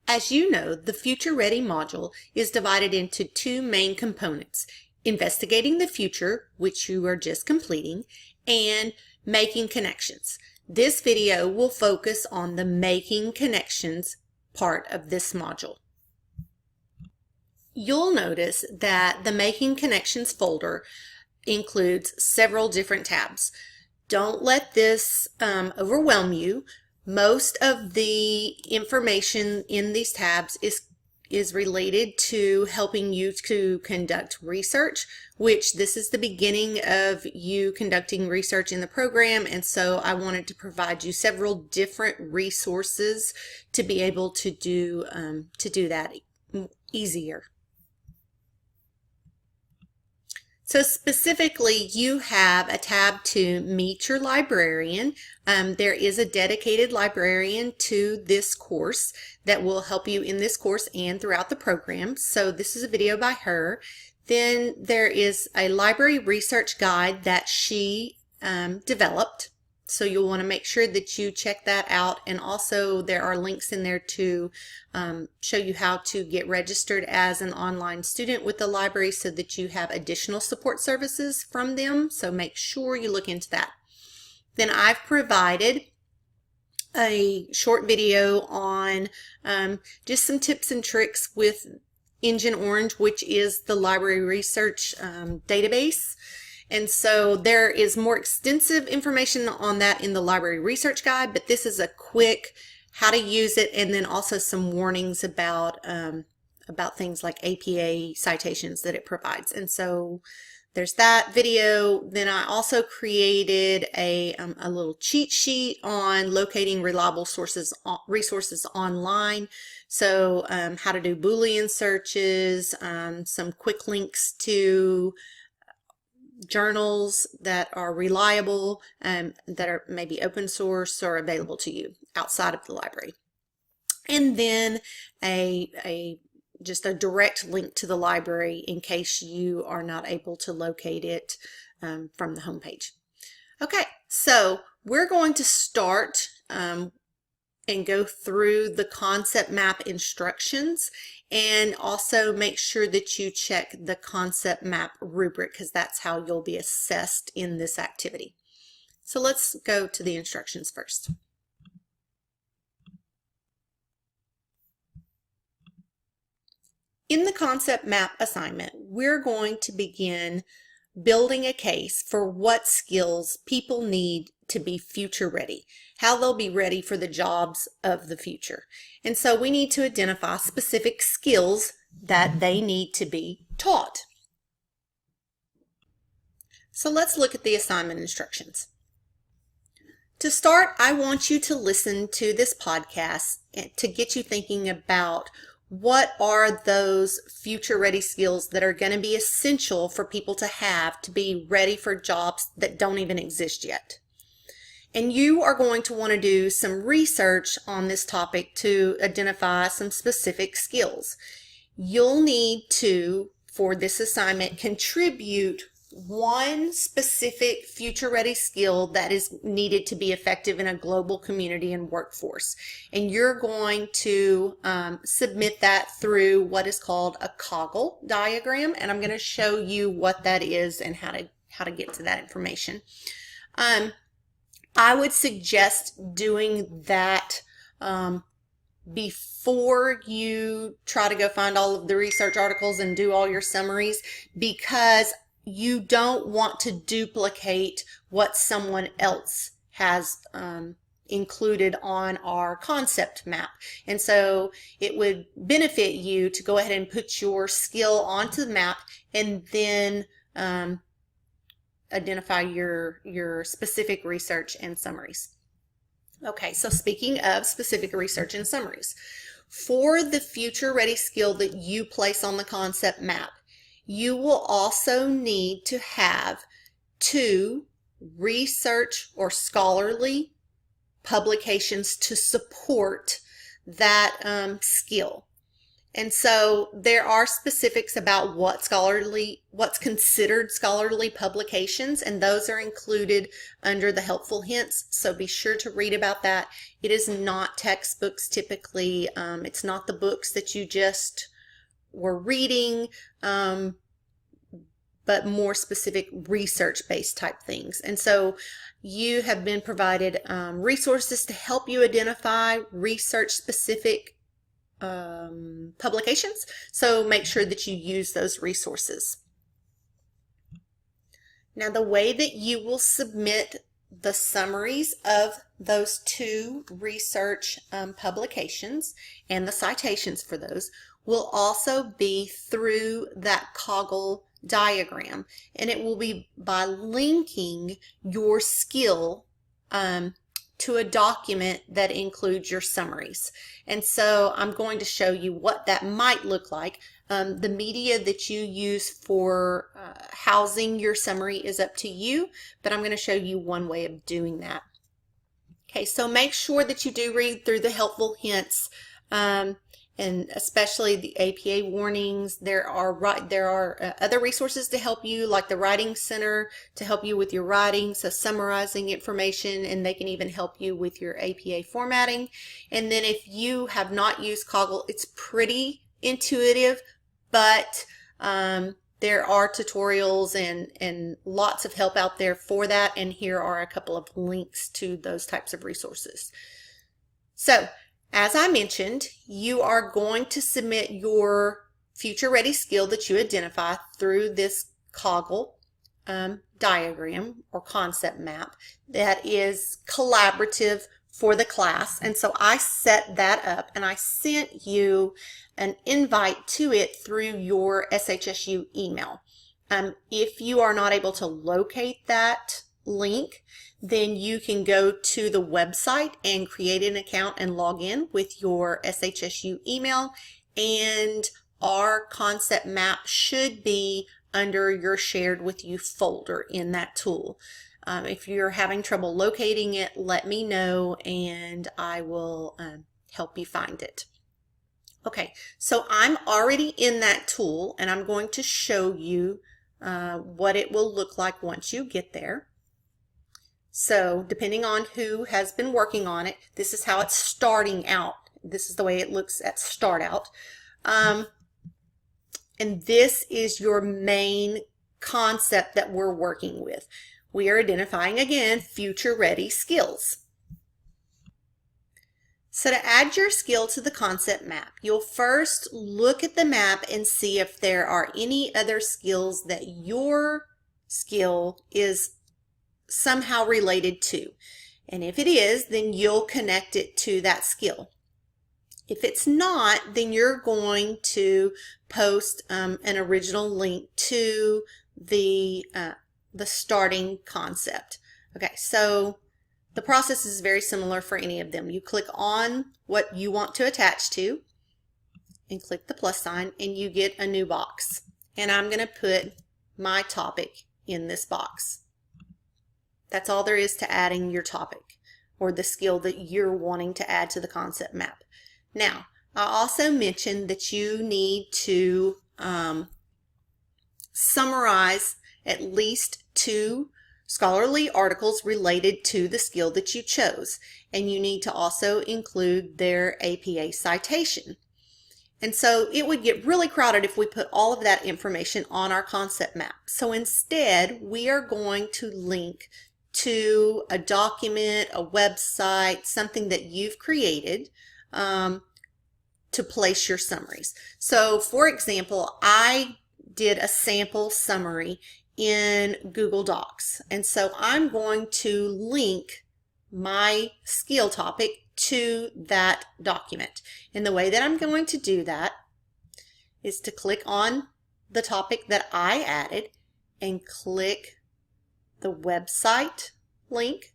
As you know, the Future Ready module is divided into two main components: investigating the future, which you are just completing, and making connections. This video will focus on the making connections part of this module. You'll notice that the Making Connections folder includes several different tabs. Don't let this overwhelm you. Most of the information in these tabs is related to helping you to conduct research, which this is the beginning of you conducting research in the program, and so I wanted to provide you several different resources to be able to do that easier. So specifically, you have a tab to meet your librarian. There is a dedicated librarian to this course that will help you in this course and throughout the program. So this is a video by her. Then there is a library research guide that she developed. So you'll want to make sure that you check that out, and also there are links in there to show you how to get registered as an online student with the library so that you have additional support services from them. So make sure you look into that. Then I've provided a short video on just some tips and tricks with Engine Orange, which is the library research database. And so there is more extensive information on that in the library research guide, but this is a quick how to use it, and then also some warnings about things like APA citations that it provides. And so there's that video. Then I also created a little cheat sheet on locating reliable resources online. So how to do Boolean searches, some quick links to journals that are reliable, that are maybe open source or available to you outside of the library. And then just a direct link to the library in case you are not able to locate it from the homepage. Okay, so we're going to start and go through the concept map instructions, and also make sure that you check the concept map rubric, because that's how you'll be assessed in this activity. So let's go to the instructions first. In the concept map assignment, we're going to begin building a case for what skills people need to be future ready, how they'll be ready for the jobs of the future. And so we need to identify specific skills that they need to be taught. So let's look at the assignment instructions. To start, I want you to listen to this podcast to get you thinking about what are those future ready skills that are going to be essential for people to have to be ready for jobs that don't even exist yet. And you are going to want to do some research on this topic to identify some specific skills. You'll need to, for this assignment, contribute one specific future ready skill that is needed to be effective in a global community and workforce. And you're going to submit that through what is called a Coggle diagram, and I'm going to show you what that is and how to get to that information. I would suggest doing that before you try to go find all of the research articles and do all your summaries, because you don't want to duplicate what someone else has included on our concept map. And so it would benefit you to go ahead and put your skill onto the map, and then identify your specific research and summaries. Okay, so speaking of specific research and summaries, for the future ready skill that you place on the concept map, you will also need to have 2 research or scholarly publications to support that skill. And so there are specifics about what's considered scholarly publications, and those are included under the helpful hints. So be sure to read about that. It is not textbooks typically. It's not the books that you just were reading, but more specific research-based type things. And so you have been provided resources to help you identify research-specific publications, so make sure that you use those resources. Now, the way that you will submit the summaries of those two research publications and the citations for those will also be through that Coggle diagram, and it will be by linking your skill to a document that includes your summaries. And so I'm going to show you what that might look like. The media that you use for housing your summary is up to you, but I'm going to show you one way of doing that. Okay, so make sure that you do read through the helpful hints, and especially the APA warnings. There are other resources to help you, like the Writing Center, to help you with your writing, so summarizing information, and they can even help you with your APA formatting. And then if you have not used Coggle, it's pretty intuitive, but there are tutorials and lots of help out there for that, and here are a couple of links to those types of resources. So, as I mentioned, you are going to submit your future ready skill that you identify through this Coggle diagram or concept map that is collaborative for the class. And so I set that up and I sent you an invite to it through your SHSU email. If you are not able to locate that link, then you can go to the website and create an account and log in with your SHSU email, and our concept map should be under your shared with you folder in that tool. If you're having trouble locating it, let me know and I will help you find it. Okay, so I'm already in that tool and I'm going to show you what it will look like once you get there. So depending on who has been working on it, this is how it's starting out. This is the way it looks at start out. And this is your main concept that we're working with. We are identifying, again, future ready skills. So to add your skill to the concept map, you'll first look at the map and see if there are any other skills that your skill is somehow related to. And if it is, then you'll connect it to that skill. If it's not, then you're going to post an original link to the starting concept. Okay, so the process is very similar for any of them. You click on what you want to attach to and click the plus sign and you get a new box. And I'm going to put my topic in this box. That's all there is to adding your topic or the skill that you're wanting to add to the concept map. Now, I also mentioned that you need to summarize at least 2 scholarly articles related to the skill that you chose, and you need to also include their APA citation. And so it would get really crowded if we put all of that information on our concept map. So instead, we are going to link to a document, a website, something that you've created to place your summaries. So for example, I did a sample summary in Google Docs, and so I'm going to link my skill topic to that document. And the way that I'm going to do that is to click on the topic that I added and click the website link,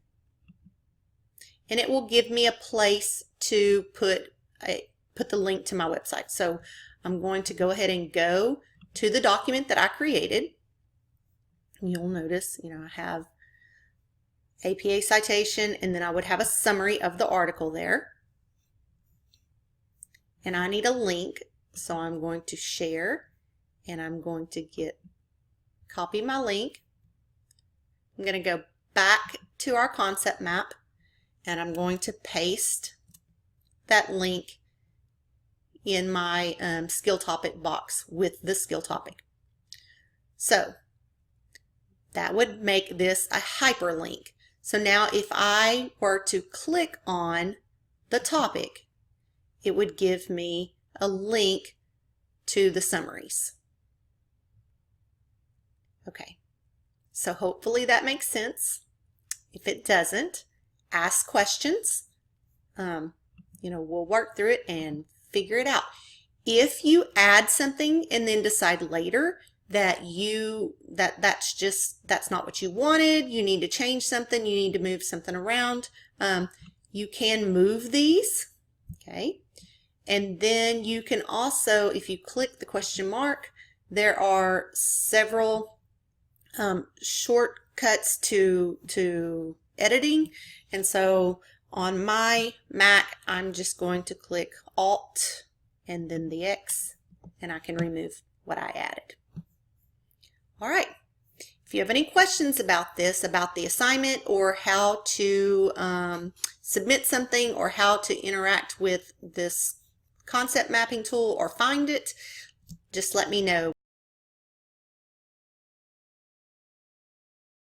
and it will give me a place to put the link to my website. So I'm going to go ahead and go to the document that I created. You'll notice, I have APA citation, and then I would have a summary of the article there. And I need a link So I'm going to share, and I'm going to copy my link. I'm going to go back to our concept map, and I'm going to paste that link in my skill topic box with the skill topic. So that would make this a hyperlink. So now if I were to click on the topic, it would give me a link to the summaries. Okay, so hopefully that makes sense. If it doesn't, ask questions. We'll work through it and figure it out. If you add something and then decide later that that's not what you wanted, you need to change something, you need to move something around, you can move these, okay? And then you can also, if you click the question mark, there are several shortcuts to editing. And so on my Mac, I'm just going to click Alt and then the X, and I can remove what I added. All right. If you have any questions about this, about the assignment, or how to submit something, or how to interact with this concept mapping tool or find it, just let me know.